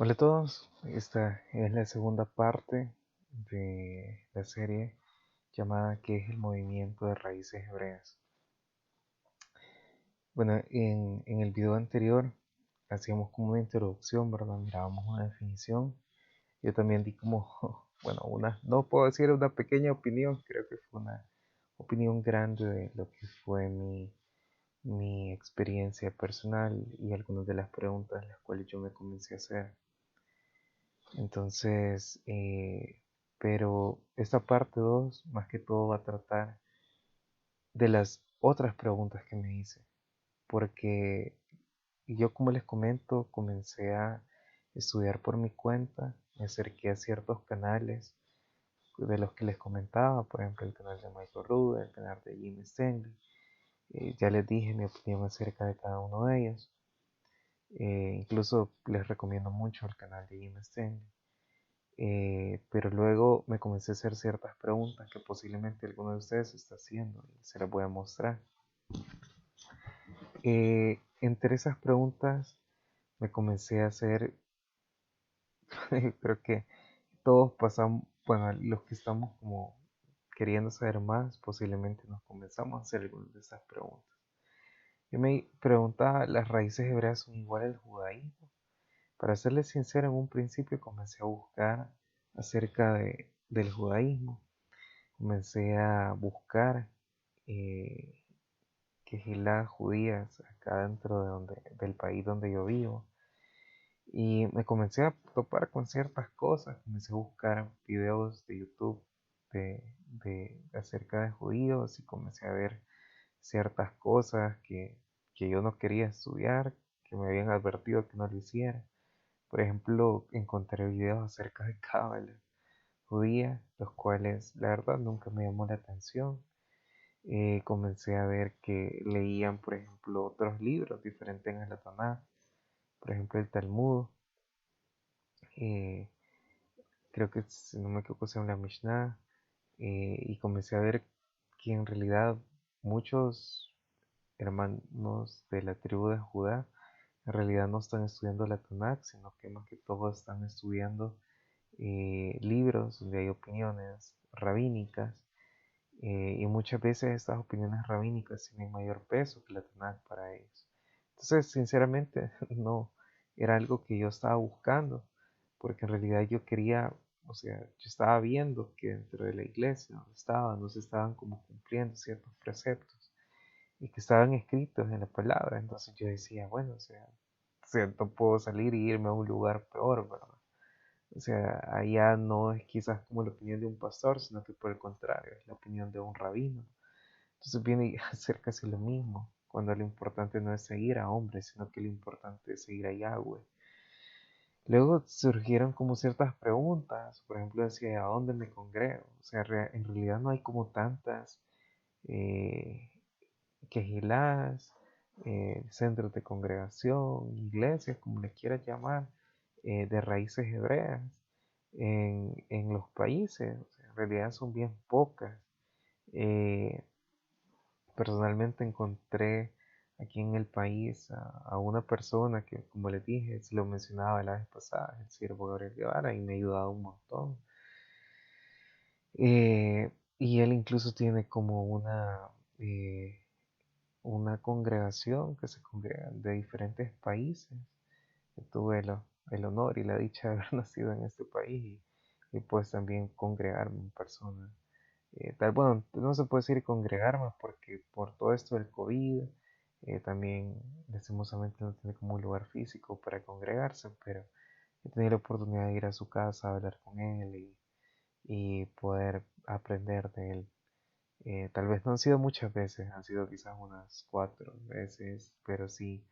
Hola a todos, esta es la segunda parte de la serie llamada ¿Qué es el movimiento de raíces hebreas? Bueno, en el video anterior hacíamos como una introducción, ¿verdad? Mirábamos una definición. Yo también di como, bueno, no puedo decir una pequeña opinión, creo que fue una opinión grande de lo que fue mi experiencia personal y algunas de las preguntas las cuales yo me comencé a hacer. Entonces, pero esta parte 2 más que todo va a tratar de las otras preguntas que me hice, porque yo como les comento, comencé a estudiar por mi cuenta, me acerqué a ciertos canales de los que les comentaba, por ejemplo el canal de Michael Ruder, el canal de Jim Stanley, ya les dije mi opinión acerca de cada uno de ellos, incluso les recomiendo mucho el canal de Jim Stanley. Pero luego me comencé a hacer ciertas preguntas que posiblemente alguno de ustedes está haciendo y se las voy a mostrar. Entre esas preguntas me comencé a hacer, creo que todos pasamos, bueno, los que estamos como queriendo saber más, posiblemente nos comenzamos a hacer algunas de esas preguntas. Yo me preguntaba, ¿las raíces hebreas son iguales al judaísmo? Para serles sincero, en un principio comencé a buscar acerca del judaísmo. Comencé a buscar eh, quejilas judías acá dentro del país donde yo vivo. Y me comencé a topar con ciertas cosas. Comencé a buscar videos de YouTube acerca de judíos y comencé a ver ciertas cosas que yo no quería estudiar, que me habían advertido que no lo hiciera. Por ejemplo, encontré videos acerca de cábala judía, los cuales la verdad nunca me llamó la atención. Comencé a ver que leían, por ejemplo, otros libros diferentes a la Tanakh, por ejemplo, el Talmud, eh, creo que si no me equivoco se llama la Mishnah, y comencé a ver que en realidad muchos hermanos de la tribu de Judá en realidad no están estudiando la Tanakh, sino que más que todo están estudiando libros donde hay opiniones rabínicas. Y muchas veces estas opiniones rabínicas tienen mayor peso que la Tanakh para ellos. Entonces, sinceramente, no era algo que yo estaba buscando, porque en realidad yo quería, o sea, yo estaba viendo que dentro de la iglesia donde estaba, no se estaban como cumpliendo ciertos preceptos y que estaban escritos en la palabra. Entonces yo decía, bueno, o sea, no puedo salir y irme a un lugar peor, ¿verdad? O sea, allá no es quizás como la opinión de un pastor, sino que por el contrario, es la opinión de un rabino. Entonces viene a ser casi lo mismo, cuando lo importante no es seguir a hombres, sino que lo importante es seguir a Yahweh. Luego surgieron como ciertas preguntas, por ejemplo decía, ¿a dónde me congrego? O sea, en realidad no hay como tantas eh, quejilás, centros de congregación, iglesias, como le quieras llamar, de raíces hebreas en los países. O sea, en realidad son bien pocas. Eh, Personalmente encontré aquí en el país a una persona que, como les dije, se lo mencionaba la vez pasada, el siervo Gabriel Guevara, y me ha ayudado un montón. Y él incluso tiene como eh, una congregación que se congrega de diferentes países. Yo tuve el honor y la dicha de haber nacido en este país y pues también congregarme en persona. Bueno, no se puede decir congregarme porque por todo esto del COVID, también lastimosamente no tiene como un lugar físico para congregarse, pero he tenido la oportunidad de ir a su casa, hablar con él y poder aprender de él. Tal vez no han sido muchas veces, han sido quizás unas 4 veces, pero sí,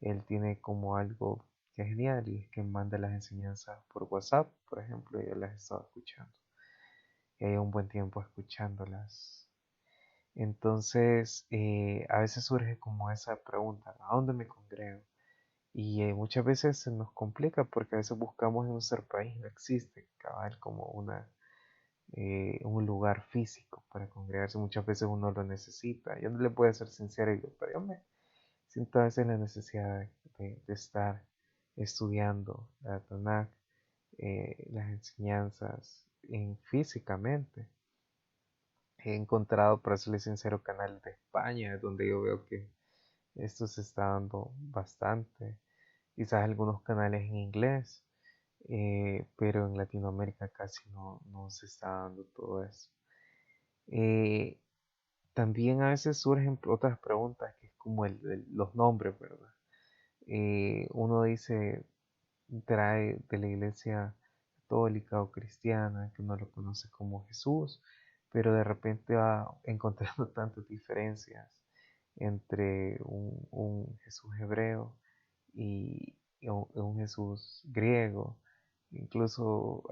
él tiene como algo que es genial y es que manda las enseñanzas por WhatsApp, por ejemplo, y yo las he estado escuchando. Y hay un buen tiempo escuchándolas. Entonces, a veces surge como esa pregunta, ¿a dónde me congrego? Y muchas veces se nos complica porque a veces buscamos en nuestro país, no existe cabal como un lugar físico para congregarse. Muchas veces uno lo necesita. Yo no le puedo ser sincero, pero yo me siento a veces la necesidad de estar estudiando la Tanakh, las enseñanzas físicamente. He encontrado, para serles sincero, canales de España, donde yo veo que esto se está dando bastante. Quizás algunos canales en inglés, pero en Latinoamérica casi no se está dando todo eso. Eh, También a veces surgen otras preguntas, que es como los nombres, ¿verdad? Uno dice, trae de la iglesia católica o cristiana, que uno lo conoce como Jesús, pero de repente va encontrando tantas diferencias entre un Jesús hebreo y un Jesús griego. Incluso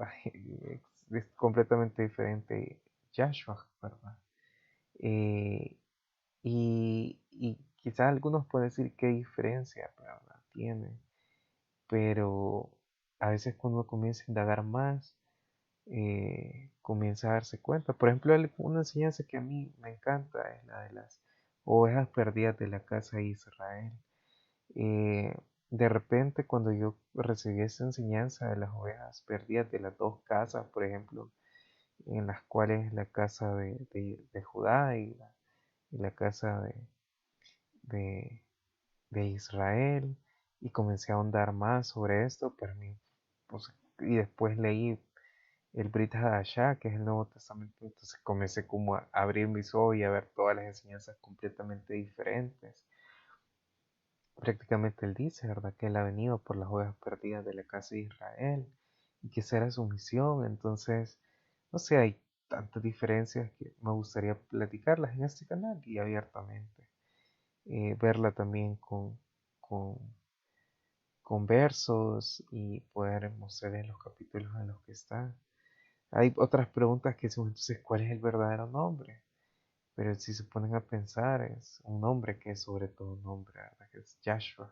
es completamente diferente Yahshua, ¿verdad? Eh, y quizás algunos pueden decir qué diferencia, ¿verdad? Tiene, pero a veces cuando uno comienza a indagar más, comienza a darse cuenta. Por ejemplo, una enseñanza que a mí me encanta es la de las ovejas perdidas de la casa de Israel. Eh, de repente, cuando yo recibí esa enseñanza de las ovejas perdidas de las dos casas, por ejemplo, en las cuales la casa de Judá y la casa de, de Israel, y comencé a ahondar más sobre esto, para mí, pues, y después leí el Brit Hadashah, que es el Nuevo Testamento. Entonces comencé como a abrir mis ojos y a ver todas las enseñanzas completamente diferentes. Prácticamente él dice, ¿verdad?, que él ha venido por las ovejas perdidas de la casa de Israel y que esa era su misión. Entonces, no sé, hay tantas diferencias que me gustaría platicarlas en este canal y abiertamente. Verla también con, con versos y poder mostrarles los capítulos en los que están. Hay otras preguntas que son, entonces, ¿cuál es el verdadero nombre? Pero si se ponen a pensar, es un nombre que es sobre todo un nombre, ¿verdad? Que es Joshua.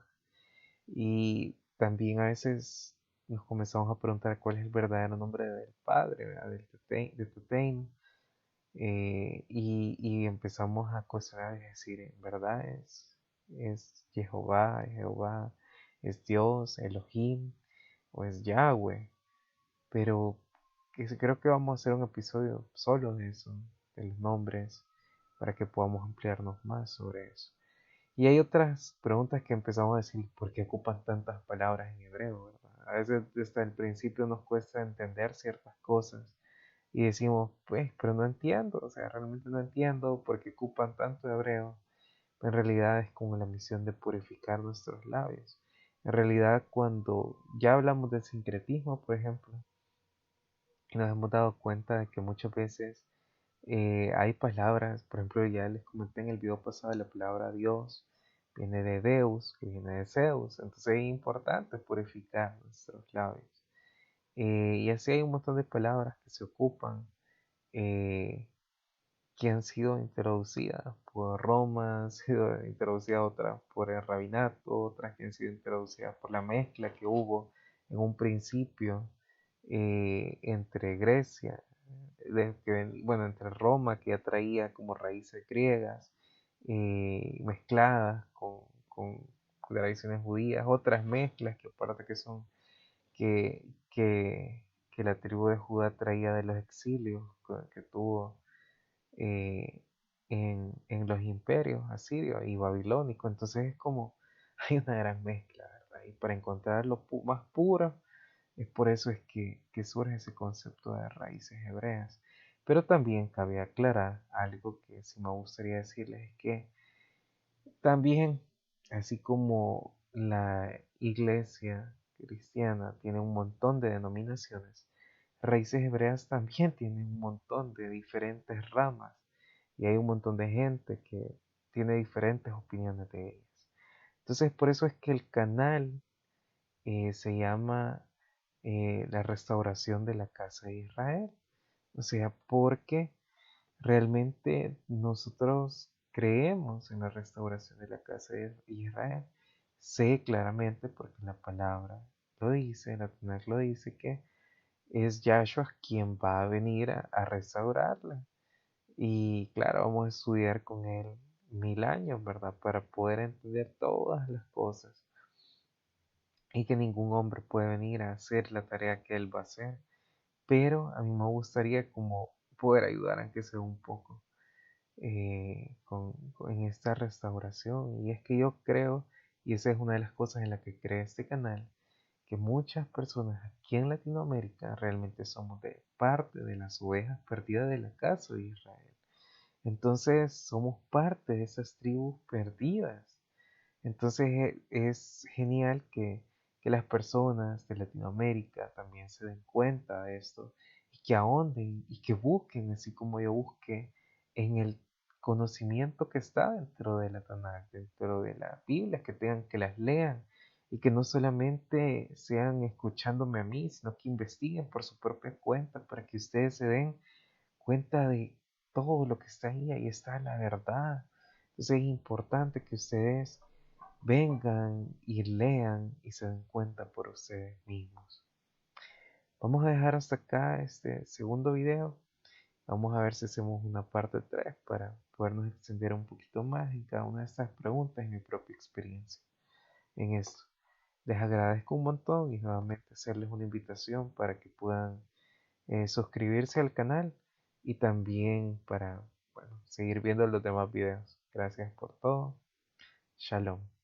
Y también a veces nos comenzamos a preguntar cuál es el verdadero nombre del Padre, ¿verdad? De Tutein. Y empezamos a cuestionar y decir, ¿en verdad es Jehová, es Dios, Elohim, o es Yahweh? Pero creo que vamos a hacer un episodio solo de eso, de los nombres, para que podamos ampliarnos más sobre eso. Y hay otras preguntas que empezamos a decir, ¿por qué ocupan tantas palabras en hebreo, verdad? A veces desde el principio nos cuesta entender ciertas cosas y decimos, pues, pero no entiendo, o sea, realmente no entiendo por qué ocupan tanto hebreo. En realidad es como la misión de purificar nuestros labios. En realidad, cuando ya hablamos del sincretismo, por ejemplo, y nos hemos dado cuenta de que muchas veces hay palabras, por ejemplo, ya les comenté en el video pasado, la palabra Dios viene de Deus, que viene de Zeus, entonces es importante purificar nuestros labios. Y así hay un montón de palabras que se ocupan, eh, que han sido introducidas por Roma, han sido introducidas otras por el rabinato, otras que han sido introducidas por la mezcla que hubo en un principio entre Grecia, bueno, entre Roma, que ya traía como raíces griegas mezcladas con tradiciones judías, otras mezclas que aparte que son que, que, que la tribu de Judá traía de los exilios que tuvo eh, en los imperios asirios y babilónicos. Entonces es como hay una gran mezcla, ¿verdad? Y para encontrar lo más puro, es por eso es que surge ese concepto de raíces hebreas. Pero también cabe aclarar algo que sí me gustaría decirles, es que también, así como la iglesia cristiana tiene un montón de denominaciones, raíces hebreas también tienen un montón de diferentes ramas y hay un montón de gente que tiene diferentes opiniones de ellas. Entonces, por eso es que el canal se llama la restauración de la casa de Israel. O sea, porque realmente nosotros creemos en la restauración de la casa de Israel. Sé claramente porque la palabra lo dice, la Tanakh lo dice, que es Yahshua quien va a venir a restaurarla. Y claro, vamos a estudiar con él 1000 años, ¿verdad? Para poder entender todas las cosas. y que ningún hombre puede venir a hacer la tarea que él va a hacer, pero a mí me gustaría como poder ayudar aunque sea un poco en esta restauración. Y es que yo creo, y esa es una de las cosas en las que cree este canal, que muchas personas aquí en Latinoamérica realmente somos de parte de las ovejas perdidas de la casa de Israel. Entonces somos parte de esas tribus perdidas. Entonces es genial que las personas de Latinoamérica también se den cuenta de esto y que ahonden y que busquen, así como yo busqué, en el conocimiento que está dentro de la Tanakh, dentro de la Biblia, que tengan que las lean y que no solamente sean escuchándome a mí, sino que investiguen por su propia cuenta para que ustedes se den cuenta de todo lo que está ahí está la verdad. Entonces es importante que ustedes vengan y lean y se den cuenta por ustedes mismos. Vamos a dejar hasta acá este segundo video. Vamos a ver si hacemos una parte 3 para podernos extender un poquito más en cada una de estas preguntas y mi propia experiencia en esto. Les agradezco un montón y nuevamente hacerles una invitación para que puedan suscribirse al canal y también para, bueno, seguir viendo los demás videos. Gracias por todo. Shalom.